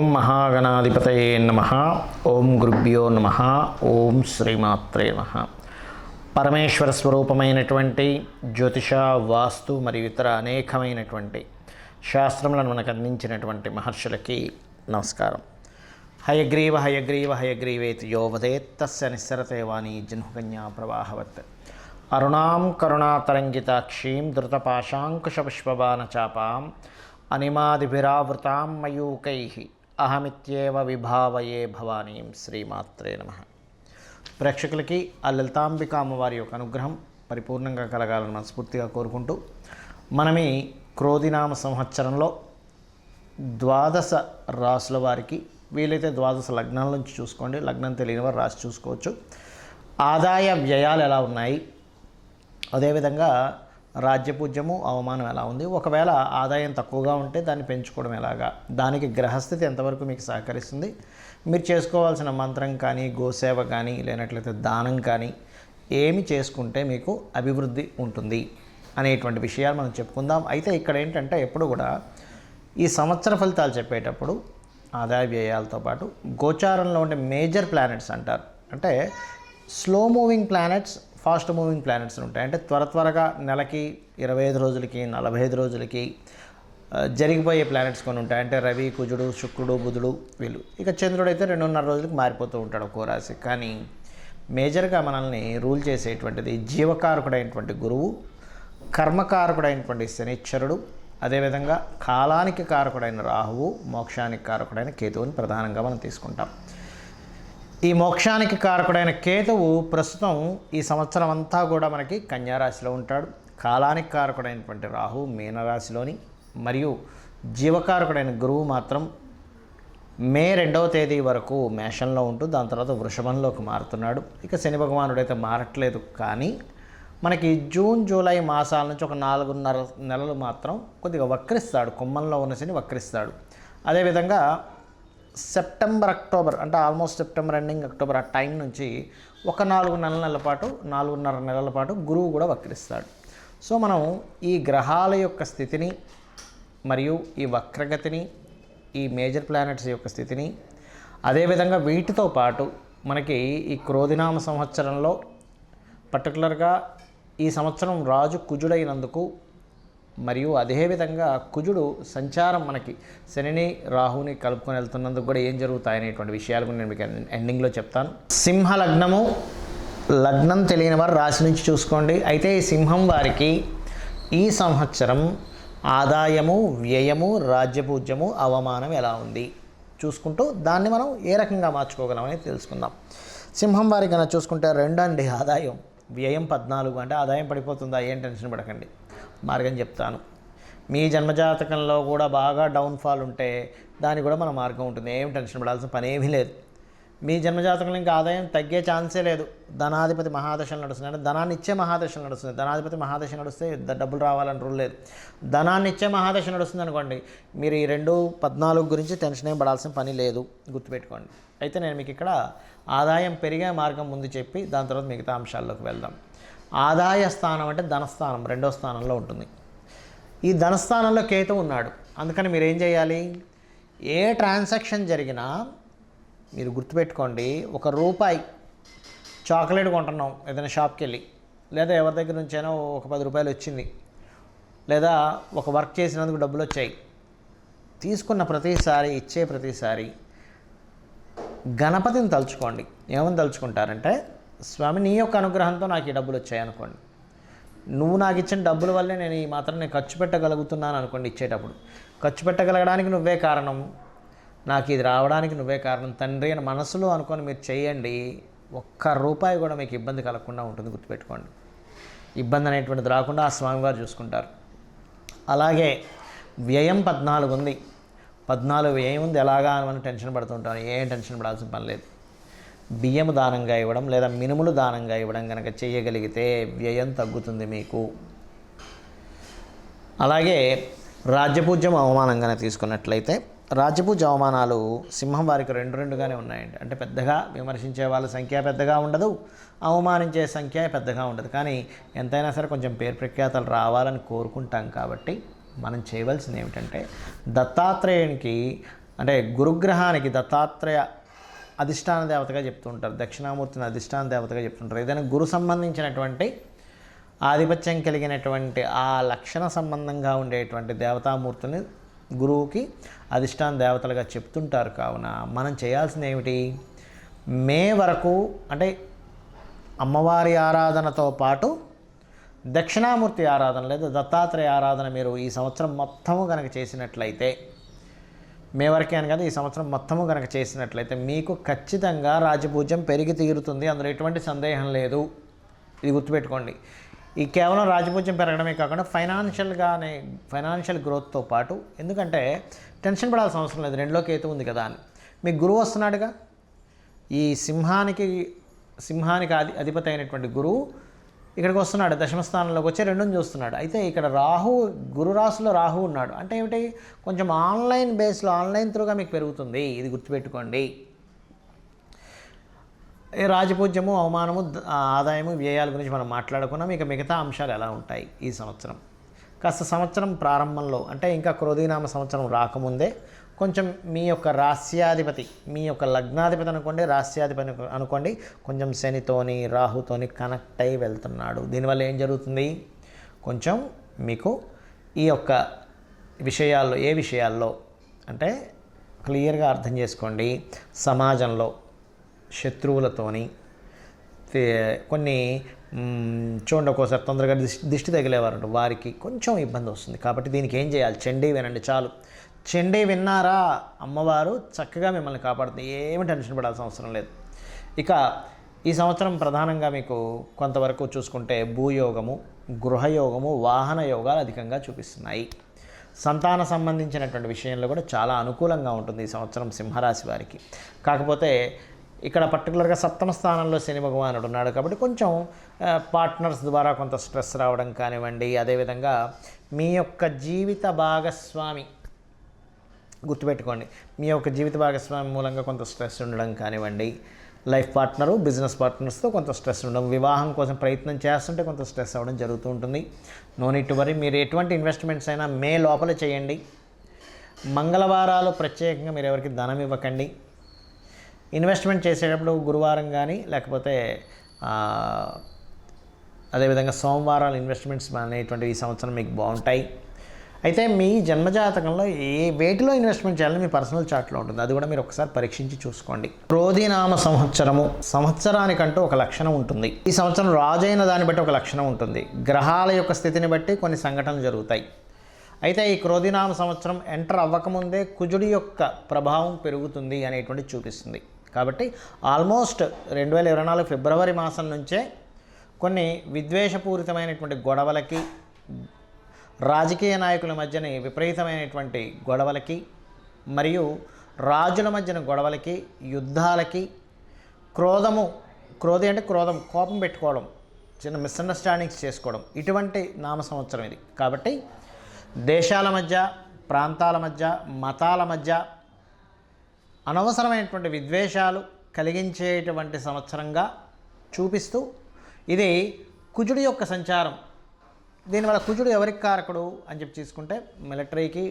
ఓం మహాగణాధిపతయే నమః. ఓం గురుభ్యో నమః. ఓం శ్రీమాత్రే నమః. పరమేశ్వర స్వరూపమైనటువంటి జ్యోతిష, వాస్తు మరియు ఇతర అనేకమైనటువంటి శాస్త్రములను మనకు అందించినటువంటి మహర్షులకి నమస్కారం. హయగ్రీవ హయగ్రీవ హయగ్రీవేతి యో వదేత్ తస్య నిస్సరతే వాణి జన్మకన్యా ప్రవాహవత్. అరుణాం కరుణాతరంగితాక్షీం ధృతపాశాంకుశపుష్పబాణచాపాం అనిమాదిభిరావృతాం మయూకైః అహమిత్యేవ విభావయే భవానీం. శ్రీమాత్రే నమః. ప్రేక్షకులకి ఆ లలితాంబిక అమ్మవారి యొక్క అనుగ్రహం పరిపూర్ణంగా కలగాలని మనస్ఫూర్తిగా కోరుకుంటూ, మనం ఈ క్రోధినామ సంవత్సరంలో 12 రాసుల వారికి, వీలైతే 12 లగ్నాల నుంచి చూసుకోండి, లగ్నం తెలియని వారు రాసి చూసుకోవచ్చు, ఆదాయ వ్యయాలు ఎలా ఉన్నాయి, అదేవిధంగా రాజ్యపూజ్యము అవమానం ఎలా ఉంది, ఒకవేళ ఆదాయం తక్కువగా ఉంటే దాన్ని పెంచుకోవడం ఎలాగా, దానికి గ్రహస్థితి ఎంతవరకు మీకు సహకరిస్తుంది, మీరు చేసుకోవాల్సిన మంత్రం కానీ, గోసేవ కానీ, లేనట్లయితే దానం కానీ ఏమి చేసుకుంటే మీకు అభివృద్ధి ఉంటుంది అనేటువంటి విషయాలు మనం చెప్పుకుందాం. అయితే ఇక్కడ ఏంటంటే ఎప్పుడు కూడా ఈ సంవత్సర ఫలితాలు చెప్పేటప్పుడు ఆదాయ వ్యయాలతో పాటు గోచారంలో ఉండే మేజర్ ప్లానెట్స్ అంటారు. అంటే slow moving planets, fast moving planets ఉంటాయి. అంటే త్వరగా నెలకి 25 రోజులకి 45 రోజులకి జరిగిపోయే ప్లానెట్స్ కొన్ని ఉంటాయి. అంటే రవి, కుజుడు, శుక్రుడు, బుధుడు వీళ్ళు. ఇక చంద్రుడు అయితే 2.5 రోజులకి మారిపోతూ ఉంటాడు ఒక్కో రాశి. కానీ మేజర్గా మనల్ని రూల్ చేసేటువంటిది జీవకారకుడైనటువంటి గురువు, కర్మకారకుడైనటువంటి శనిశ్చరుడు, అదేవిధంగా కాలానికి కారకుడైన రాహువు, మోక్షానికి కారకుడైన కేతువుని ప్రధానంగా మనం తీసుకుంటాం. ఈ మోక్షానికి కారకుడైన కేతువు ప్రస్తుతం ఈ సంవత్సరం అంతా కూడా మనకి కన్యారాశిలో ఉంటాడు. కాలానికి కారకుడైనటువంటి రాహు మీనరాశిలోని, మరియు జీవకారకుడైన గురువు మాత్రం మే 2వ తేదీ వరకు మేషంలో ఉంటూ దాని తర్వాత వృషభంలోకి మారుతున్నాడు. ఇక శని భగవానుడైతే మారట్లేదు, కానీ మనకి జూన్, జూలై మాసాల నుంచి ఒక 4.5 నెలలు మాత్రం కొద్దిగా వక్రిస్తాడు. కుంభంలో ఉన్న శని వక్రిస్తాడు. అదేవిధంగా సెప్టెంబర్, అక్టోబర్, అంటే ఆల్మోస్ట్ సెప్టెంబర్ ఎండింగ్, అక్టోబర్ ఆ టైం నుంచి ఒక 4.5 నెలల పాటు గురువు కూడా వక్రిస్తాడు. సో మనం ఈ గ్రహాల యొక్క స్థితిని మరియు ఈ వక్రగతిని, ఈ మేజర్ ప్లానెట్స్ యొక్క స్థితిని, అదేవిధంగా వీటితో పాటు మనకి ఈ క్రోధినామ సంవత్సరంలో పర్టికులర్గా ఈ సంవత్సరం రాజు కుజుడైనందుకు, మరియు అదేవిధంగా కుజుడు సంచారం మనకి శనిని, రాహుని కలుపుకొని వెళ్తున్నందుకు కూడా ఏం జరుగుతాయనేటువంటి విషయాలు నేను మీకు ఎండింగ్లో చెప్తాను. సింహ లగ్నము, లగ్నం తెలియని వారు రాశి నుంచి చూసుకోండి. అయితే ఈ సింహం వారికి ఈ సంవత్సరం ఆదాయము, వ్యయము, రాజ్యపూజ్యము, అవమానం ఎలా ఉంది చూసుకుంటూ దాన్ని మనం ఏ రకంగా మార్చుకోగలమని తెలుసుకుందాం. సింహం వారికి కన్నా చూసుకుంటే 2 అండి ఆదాయం, వ్యయం 14. అంటే ఆదాయం పడిపోతుందా, ఏం టెన్షన్ పడకండి, మార్గం చెప్తాను. మీ జన్మజాతకంలో కూడా బాగా డౌన్ఫాల్ ఉంటే దానికి కూడా మన మార్గం ఉంటుంది, ఏం టెన్షన్ పడాల్సిన పని ఏమీ లేదు. మీ జన్మజాతకంలో ఇంకా ఆదాయం తగ్గే ఛాన్సే లేదు. ధనాధిపతి మహాదశలు నడుస్తుంది, అంటే ధనాన్ని ఇచ్చే మహాదశలు నడుస్తుంది. ధనాధిపతి మహాదశ నడుస్తే డబ్బులు రావాలని రూల్ లేదు. ధనాన్ని ఇచ్చే మహాదశ నడుస్తుంది అనుకోండి, మీరు ఈ 2-14 గురించి టెన్షన్ ఏం పడాల్సిన పని లేదు, గుర్తుపెట్టుకోండి. అయితే నేను మీకు ఇక్కడ ఆదాయం పెరిగే మార్గం ముందు చెప్పి దాని తర్వాత మిగతా అంశాల్లోకి వెళ్దాం. ఆదాయ స్థానం అంటే ధనస్థానం 2వ స్థానంలో ఉంటుంది. ఈ ధనస్థానంలో కేతు ఉన్నాడు. అందుకని మీరు ఏం చేయాలి, ఏ ట్రాన్సాక్షన్ జరిగినా మీరు గుర్తుపెట్టుకోండి, ₹1 చాక్లెట్ కొంటున్నాం ఏదైనా షాప్కి వెళ్ళి, లేదా ఎవరి దగ్గర నుంచైనా ఒక ₹10 వచ్చింది, లేదా ఒక వర్క్ చేసినందుకు డబ్బులు వచ్చాయి, తీసుకున్న ప్రతిసారి, ఇచ్చే ప్రతిసారి గణపతిని తలుచుకోండి. ఏమని తలుచుకుంటారంటే, స్వామి నీ యొక్క అనుగ్రహంతో నాకు ఈ డబ్బులు వచ్చాయి అనుకోండి. నువ్వు నాకు ఇచ్చిన డబ్బుల వల్లే నేను ఈ మాత్రం నేను ఖర్చు పెట్టగలుగుతున్నాను అనుకోండి. ఇచ్చేటప్పుడు ఖర్చు పెట్టగలగడానికి నువ్వే కారణం, నాకు ఇది రావడానికి నువ్వే కారణం తండ్రి అని మనసులో అనుకొని మీరు చేయండి. ₹1 కూడా మీకు ఇబ్బంది కలగకుండా ఉంటుంది, గుర్తుపెట్టుకోండి. ఇబ్బంది అనేటువంటిది రాకుండా ఆ స్వామివారు చూసుకుంటారు. అలాగే వ్యయం 14 ఉంది. 14 వ్యయం ఉంది, ఎలాగా అని మనం టెన్షన్ పడుతుంటాం. ఏం టెన్షన్ పడాల్సిన పని లేదు. బియ్యము దానంగా ఇవ్వడం లేదా మినుములు దానంగా ఇవ్వడం కనుక చేయగలిగితే వ్యయం తగ్గుతుంది మీకు. అలాగే రాజ్యపూజ్యం, అవమానంగానే తీసుకున్నట్లయితే రాజ్యపూజ అవమానాలు సింహం వారికి 2-2గానే ఉన్నాయండి. అంటే పెద్దగా విమర్శించే వాళ్ళ సంఖ్య పెద్దగా ఉండదు, అవమానించే సంఖ్య పెద్దగా ఉండదు. కానీ ఎంతైనా సరే కొంచెం పేరు ప్రఖ్యాతలు రావాలని కోరుకుంటాం. కాబట్టి మనం చేయవలసింది ఏమిటంటే దత్తాత్రేయునికి అంటే గురుగ్రహానికి దత్తాత్రేయ అధిష్టాన దేవతగా చెప్తుంటారు, దక్షిణామూర్తిని అధిష్టాన దేవతగా చెప్తుంటారు. ఏదైనా గురు సంబంధించినటువంటి ఆధిపత్యం కలిగినటువంటి ఆ లక్షణ సంబంధంగా ఉండేటువంటి దేవతామూర్తిని గురువుకి అధిష్టాన దేవతలుగా చెప్తుంటారు. కావున మనం చేయాల్సింది ఏమిటి, మే వరకు అంటే అమ్మవారి ఆరాధనతో పాటు దక్షిణామూర్తి ఆరాధన లేదా దత్తాత్రేయ ఆరాధన మీరు ఈ సంవత్సరం మొత్తము కనుక చేసినట్లయితే, మే వరకే అని కదా, ఈ సంవత్సరం మొత్తము కనుక చేసినట్లయితే మీకు ఖచ్చితంగా రాజపూజ్యం పెరిగి తీరుతుంది. అందులో ఎటువంటి సందేహం లేదు. ఇది గుర్తుపెట్టుకోండి. ఈ కేవలం రాజపూజ్యం పెరగడమే కాకుండా ఫైనాన్షియల్ గ్రోత్తో పాటు, ఎందుకంటే టెన్షన్ పడాల్సిన అవసరం లేదు, రెండులో కేతు ఉంది కదా అని. మీకు గురువు వస్తున్నాడుగా, ఈ సింహానికి అధిపతి అయినటువంటి గురువు ఇక్కడికి వస్తున్నాడు, దశమస్థానంలోకి వచ్చి రెండుని చూస్తున్నాడు. అయితే ఇక్కడ గురు రాశిలో రాహు ఉన్నాడు. అంటే ఏమిటి, కొంచెం ఆన్లైన్ బేస్లో ఆన్లైన్ త్రూగా మీకు పెరుగుతుంది. ఇది గుర్తుపెట్టుకోండి. రాజపూజ్యము, అవమానము, ఆదాయము, వ్యయాల గురించి మనం మాట్లాడుకున్నాం. ఇక మిగతా అంశాలు ఎలా ఉంటాయి ఈ సంవత్సరం. కాస్త సంవత్సరం ప్రారంభంలో అంటే ఇంకా క్రోధీనామ సంవత్సరం రాకముందే కొంచెం మీ యొక్క రాస్యాధిపతి, మీ యొక్క లగ్నాధిపతి అనుకోండి, రాస్యాధిపతి అనుకోండి, కొంచెం శనితోని రాహుతోని కనెక్ట్ అయి వెళ్తున్నాడు. దీనివల్ల ఏం జరుగుతుంది, కొంచెం మీకు ఈ యొక్క విషయాల్లో, ఏ విషయాల్లో అంటే క్లియర్గా అర్థం చేసుకోండి. సమాజంలో శత్రువులతోని కొన్ని చూడండి, ఒక్కోసారి తొందరగా దిష్టి తగిలేవారు, వారికి కొంచెం ఇబ్బంది వస్తుంది. కాబట్టి దీనికి ఏం చేయాలి, చండీ వినండి చాలు. చండీ విన్నారా, అమ్మవారు చక్కగా మిమ్మల్ని కాపాడుతుంది. ఏమి టెన్షన్ పడాల్సిన అవసరం లేదు. ఇక ఈ సంవత్సరం ప్రధానంగా మీకు కొంతవరకు చూసుకుంటే భూయోగము, గృహయోగము, వాహన యోగాలు అధికంగా చూపిస్తున్నాయి. సంతాన సంబంధించినటువంటి విషయంలో కూడా చాలా అనుకూలంగా ఉంటుంది ఈ సంవత్సరం సింహరాశి వారికి. కాకపోతే ఇక్కడ పర్టికులర్గా సప్తమ స్థానంలో శని భగవానుడు ఉన్నాడు కాబట్టి కొంచెం పార్ట్నర్స్ ద్వారా కొంత స్ట్రెస్ రావడం కానివ్వండి, అదేవిధంగా మీ యొక్క జీవిత భాగస్వామి, గుర్తుపెట్టుకోండి, మీ యొక్క జీవిత భాగస్వామి మూలంగా కొంత స్ట్రెస్ ఉండడం కానివ్వండి, లైఫ్ పార్ట్నరు, బిజినెస్ పార్ట్నర్స్తో కొంత స్ట్రెస్ ఉండడం, వివాహం కోసం ప్రయత్నం చేస్తుంటే కొంత స్ట్రెస్ అవ్వడం జరుగుతూ ఉంటుంది. No need to worry. మీరు ఎటువంటి ఇన్వెస్ట్మెంట్స్ అయినా మే లోపల చేయండి. మంగళవారాలు ప్రత్యేకంగా మీరు ఎవరికి ధనం ఇవ్వకండి. ఇన్వెస్ట్మెంట్ చేసేటప్పుడు గురువారం కానీ లేకపోతే అదేవిధంగా సోమవారాలు ఇన్వెస్ట్మెంట్స్ అనేటువంటివి ఈ సంవత్సరం మీకు బాగుంటాయి. అయితే మీ జన్మజాతకంలో వేటిలో ఇన్వెస్ట్మెంట్ చేయాలని మీ పర్సనల్ చార్ట్లో ఉంటుంది, అది కూడా మీరు ఒకసారి పరీక్షించి చూసుకోండి. క్రోధినామ సంవత్సరానికంటూ ఒక లక్షణం ఉంటుంది. ఈ సంవత్సరం రాజైన దాన్ని బట్టి ఒక లక్షణం ఉంటుంది. గ్రహాల యొక్క స్థితిని బట్టి కొన్ని సంఘటనలు జరుగుతాయి. అయితే ఈ క్రోధినామ సంవత్సరం ఎంటర్ అవ్వకముందే కుజుడి యొక్క ప్రభావం పెరుగుతుంది అనేటువంటి చూపిస్తుంది. కాబట్టి ఆల్మోస్ట్ 2024 ఫిబ్రవరి మాసం నుంచే కొన్ని విద్వేషపూరితమైనటువంటి గొడవలకి, రాజకీయ నాయకుల మధ్యన విపరీతమైనటువంటి గొడవలకి, మరియు రాజుల మధ్యన గొడవలకి, యుద్ధాలకి, క్రోధి అంటే క్రోధం, కోపం పెట్టుకోవడం, చిన్న మిస్అండర్స్టాండింగ్స్ చేసుకోవడం, ఇటువంటి నామ సంవత్సరం ఇది. కాబట్టి దేశాల మధ్య, ప్రాంతాల మధ్య, మతాల మధ్య అనవసరమైనటువంటి విద్వేషాలు కలిగించేటువంటి సంవత్సరంగా చూపిస్తూ, ఇది కుజుడి యొక్క సంచారం. దీనివల్ల కుజుడు ఎవరికి కారకుడు అని చెప్పి తీసుకుంటే మిలిటరీకి,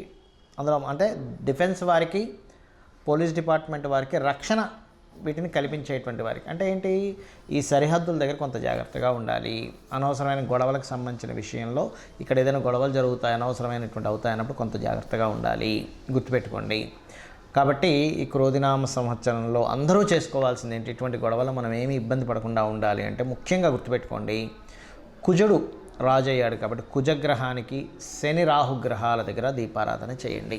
అందులో అంటే డిఫెన్స్ వారికి, పోలీస్ డిపార్ట్మెంట్ వారికి, రక్షణ వీటిని కల్పించేటువంటి వారికి. అంటే ఏంటి, ఈ సరిహద్దుల దగ్గర కొంత జాగ్రత్తగా ఉండాలి. అనవసరమైన గొడవలకు సంబంధించిన విషయంలో ఇక్కడ ఏదైనా గొడవలు జరుగుతాయి, అనవసరమైనటువంటి అవుతాయి అన్నప్పుడు కొంత జాగ్రత్తగా ఉండాలి, గుర్తుపెట్టుకోండి. కాబట్టి ఈ క్రోధినామ సంవత్సరంలో అందరూ చేసుకోవాల్సింది ఏంటి, ఇటువంటి గొడవలు మనం ఏమీ ఇబ్బంది పడకుండా ఉండాలి అంటే ముఖ్యంగా గుర్తుపెట్టుకోండి, కుజుడు రాజు అయ్యాడు కాబట్టి కుజగ్రహానికి శని రాహు గ్రహాల దగ్గర దీపారాధన చేయండి.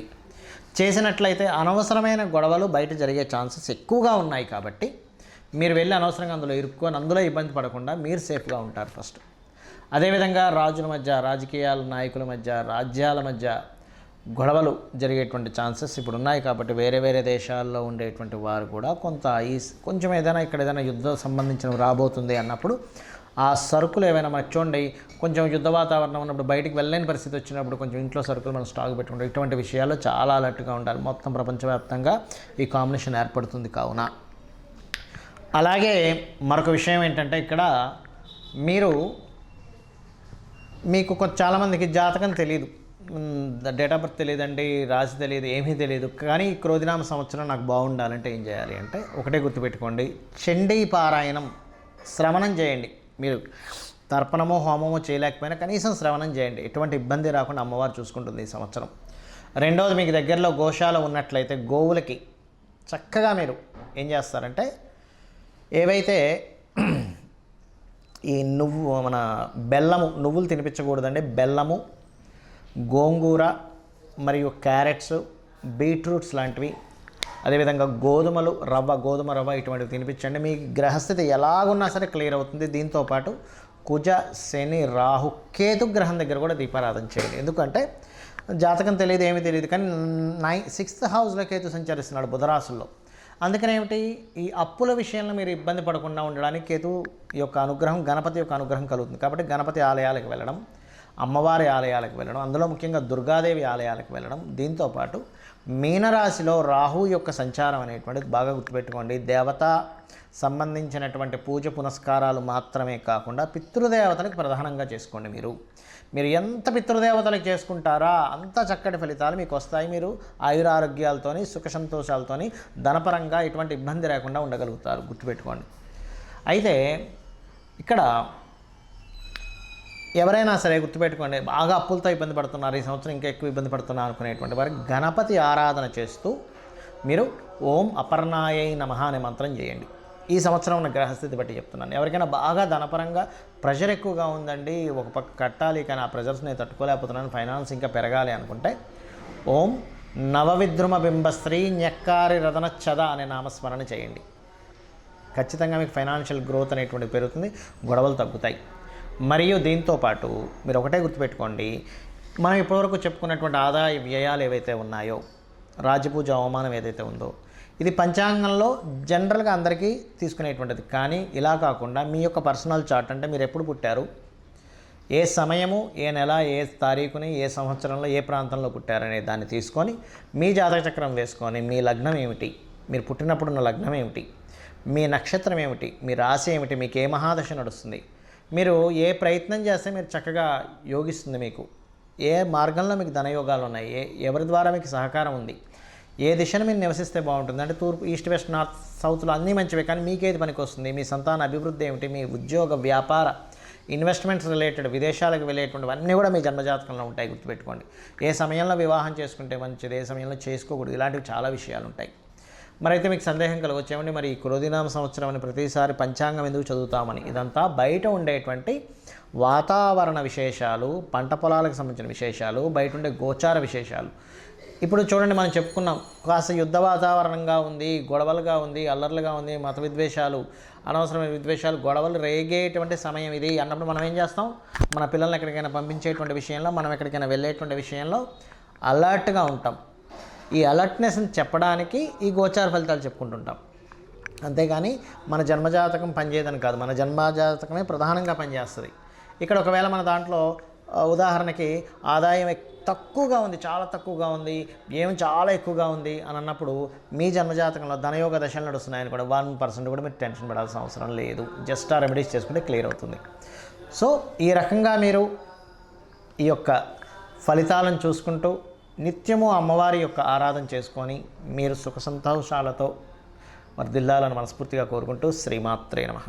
చేసినట్లయితే అనవసరమైన గొడవలు బయట జరిగే ఛాన్సెస్ ఎక్కువగా ఉన్నాయి. కాబట్టి మీరు వెళ్ళి అనవసరంగా అందులో ఇరుక్కొని అందులో ఇబ్బంది పడకుండా మీరు సేఫ్గా ఉంటారు ఫస్ట్. అదేవిధంగా రాజుల మధ్య, రాజకీయాల నాయకుల మధ్య, రాజ్యాల మధ్య గొడవలు జరిగేటువంటి ఛాన్సెస్ ఇప్పుడు ఉన్నాయి. కాబట్టి వేరే వేరే దేశాల్లో ఉండేటువంటి వారు కూడా కొంచెం ఏదైనా ఇక్కడ ఏదైనా యుద్ధం సంబంధించినవి రాబోతుంది అన్నప్పుడు ఆ సరుకులు ఏవైనా మనకు చూడండి, కొంచెం యుద్ధ వాతావరణం ఉన్నప్పుడు బయటికి వెళ్ళలేని పరిస్థితి వచ్చినప్పుడు కొంచెం ఇంట్లో సరుకులు మనం స్టాక్ పెట్టుకుంటాం. ఇటువంటి విషయాల్లో చాలా అలర్ట్గా ఉండాలి. మొత్తం ప్రపంచవ్యాప్తంగా ఈ కాంబినేషన్ ఏర్పడుతుంది. కావున అలాగే మరొక విషయం ఏంటంటే, ఇక్కడ మీకు చాలామందికి జాతకం తెలియదు. డేట్ ఆఫ్ బర్త్ తెలియదండి, రాశి తెలియదు, ఏమీ తెలియదు, కానీ ఈ క్రోధినామ సంవత్సరం నాకు బాగుండాలంటే ఏం చేయాలి అంటే ఒకటే గుర్తుపెట్టుకోండి, చండీ పారాయణం శ్రవణం చేయండి. మీరు తర్పణమో హోమమో చేయలేకపోయినా కనీసం శ్రవణం చేయండి. ఎటువంటి ఇబ్బంది రాకుండా అమ్మవారు చూసుకుంటుంది ఈ సంవత్సరం. రెండవది, మీకు దగ్గరలో గోశాల ఉన్నట్లయితే గోవులకి చక్కగా మీరు ఏం చేస్తారంటే ఏవైతే ఈ మన బెల్లము, నువ్వులు తినిపించకూడదండి, బెల్లము, గోంగూర మరియు క్యారెట్స్, బీట్రూట్స్ లాంటివి, అదేవిధంగా గోధుమలు, గోధుమ రవ్వ ఇటువంటివి తినిపించండి. మీ గ్రహస్థితి ఎలాగున్నా సరే క్లియర్ అవుతుంది. దీంతోపాటు కుజ, శని, రాహు, కేతు గ్రహం దగ్గర కూడా దీపారాధన చేయండి. ఎందుకంటే జాతకం తెలియదు, ఏమీ తెలియదు, కానీ 6th హౌస్లో కేతు సంచరిస్తున్నాడు బుధరాశుల్లో. అందుకని ఏమిటి, ఈ అప్పుల విషయంలో మీరు ఇబ్బంది పడకుండా ఉండడానికి కేతు యొక్క అనుగ్రహం, గణపతి యొక్క అనుగ్రహం కలుగుతుంది. కాబట్టి గణపతి ఆలయాలకు వెళ్ళడం, అమ్మవారి ఆలయాలకు వెళ్ళడం, అందులో ముఖ్యంగా దుర్గాదేవి ఆలయాలకు వెళ్ళడం. దీంతోపాటు మీనరాశిలో రాహు యొక్క సంచారం అనేటువంటిది బాగా గుర్తుపెట్టుకోండి. దేవత సంబంధించినటువంటి పూజ పునస్కారాలు మాత్రమే కాకుండా పితృదేవతలకు ప్రధానంగా చేసుకోండి. మీరు ఎంత పితృదేవతలకు చేసుకుంటారా అంత చక్కటి ఫలితాలు మీకు వస్తాయి. మీరు ఆయురారోగ్యాలతోని, సుఖ సంతోషాలతోని, ధనపరంగా ఎటువంటి ఇబ్బంది లేకుండా ఉండగలుగుతారు, గుర్తుపెట్టుకోండి. అయితే ఇక్కడ ఎవరైనా సరే గుర్తుపెట్టుకోండి, బాగా అప్పులతో ఇబ్బంది పడుతున్నారు, ఈ సంవత్సరం ఇంకా ఎక్కువ ఇబ్బంది పడుతున్నారు అనుకునేటువంటి వారికి గణపతి ఆరాధన చేస్తూ మీరు ఓం అపర్ణాయై నమః అనే మంత్రం చేయండి. ఈ సంవత్సరం ఉన్న గ్రహస్థితి బట్టి చెప్తున్నాను. ఎవరికైనా బాగా ధనపరంగా ప్రెషర్ ఎక్కువగా ఉందండి, ఒక పక్క కట్టాలి కానీ ఆ ప్రెషర్స్ నేను తట్టుకోలేకపోతున్నాను, ఫైనాన్స్ ఇంకా పెరగాలి అనుకుంటే ఓం నవవిద్రుమ బింబశ్రీ న్యక్కారి రదన చద అనే నామస్మరణ చేయండి. ఖచ్చితంగా మీకు ఫైనాన్షియల్ గ్రోత్ అనేటువంటిది పెరుగుతుంది, గొడవలు తగ్గుతాయి. మరియు దీంతోపాటు మీరు ఒకటే గుర్తుపెట్టుకోండి, మనం ఇప్పటివరకు చెప్పుకున్నటువంటి ఆదాయ వ్యయాలు ఏవైతే ఉన్నాయో, రాజపూజ అవమానం ఏదైతే ఉందో, ఇది పంచాంగంలో జనరల్గా అందరికీ తీసుకునేటువంటిది. కానీ ఇలా కాకుండా మీ యొక్క పర్సనల్ చార్ట్, అంటే మీరు ఎప్పుడు పుట్టారు, ఏ సమయము, ఏ నెల, ఏ తారీఖుని, ఏ సంవత్సరంలో, ఏ ప్రాంతంలో పుట్టారనే దాన్ని తీసుకొని మీ జాతక చక్రం వేసుకొని మీ లగ్నం ఏమిటి, మీరు పుట్టినప్పుడున్న లగ్నం ఏమిటి, మీ నక్షత్రం ఏమిటి, మీ రాశి ఏమిటి, మీకు ఏ మహాదశ నడుస్తుంది, మీరు ఏ ప్రయత్నం చేస్తే మీరు చక్కగా యోగిస్తుంది, మీకు ఏ మార్గంలో మీకు ధనయోగాలు ఉన్నాయి, ఎవరి ద్వారా మీకు సహకారం ఉంది, ఏ దిశను మీరు నివసిస్తే బాగుంటుంది, అంటే తూర్పు, ఈస్ట్, వెస్ట్, నార్త్, సౌత్లో అన్నీ మంచివే, కానీ మీకేది పనికి వస్తుంది, మీ సంతాన అభివృద్ధి ఏమిటి, మీ ఉద్యోగ, వ్యాపార, ఇన్వెస్ట్మెంట్స్ రిలేటెడ్, విదేశాలకు వెళ్ళేటువంటివన్నీ కూడా మీ జన్మజాతకంలో ఉంటాయి, గుర్తుపెట్టుకోండి. ఏ సమయంలో వివాహం చేసుకుంటే మంచిది, ఏ సమయంలో చేసుకోకూడదు, ఇలాంటివి చాలా విషయాలు ఉంటాయి. మరైతే మీకు సందేహం కలగొచ్చేమండి, మరి ఈ క్రోధినామ సంవత్సరం అని ప్రతిసారి పంచాంగం ఎందుకు చదువుతామని. ఇదంతా బయట ఉండేటువంటి వాతావరణ విశేషాలు, పంట పొలాలకు సంబంధించిన విశేషాలు, బయట ఉండే గోచార విశేషాలు. ఇప్పుడు చూడండి, మనం చెప్పుకున్నాం, కాస్త యుద్ధ వాతావరణంగా ఉంది, గొడవలుగా ఉంది, అల్లర్లుగా ఉంది, మత విద్వేషాలు, అనవసరమైన విద్వేషాలు, గొడవలు రేగేటువంటి సమయం ఇది అన్నప్పుడు మనం ఏం చేస్తాం, మన పిల్లల్ని ఎక్కడికైనా పంపించేటువంటి విషయంలో, మనం ఎక్కడికైనా వెళ్ళేటువంటి విషయంలో అలర్ట్గా ఉంటాం. ఈ అలర్ట్నెస్ని చెప్పడానికి ఈ గోచార ఫలితాలు చెప్పుకుంటుంటాం. అంతేగాని మన జన్మజాతకం పనిచేయదని కాదు, మన జన్మజాతకమే ప్రధానంగా పనిచేస్తుంది. ఇక్కడ ఒకవేళ మన దాంట్లో ఉదాహరణకి ఆదాయం తక్కువగా ఉంది, చాలా తక్కువగా ఉంది, ఏం చాలా ఎక్కువగా ఉంది అని అన్నప్పుడు మీ జన్మజాతకంలో ధనయోగ దశలు నడుస్తున్నాయని కూడా 1% కూడా మీరు టెన్షన్ పడాల్సిన అవసరం లేదు. జస్ట్ ఆ రెమెడీస్ చేసుకుంటే క్లియర్ అవుతుంది. సో ఈ రకంగా మీరు ఈ యొక్క ఫలితాలను చూసుకుంటూ నిత్యము అమ్మవారి యొక్క ఆరాధన చేసుకొని మీరు సుఖ సంతోషాలతో వర్ధిల్లాలని మనస్ఫూర్తిగా కోరుకుంటూ శ్రీమాత్రే నమః.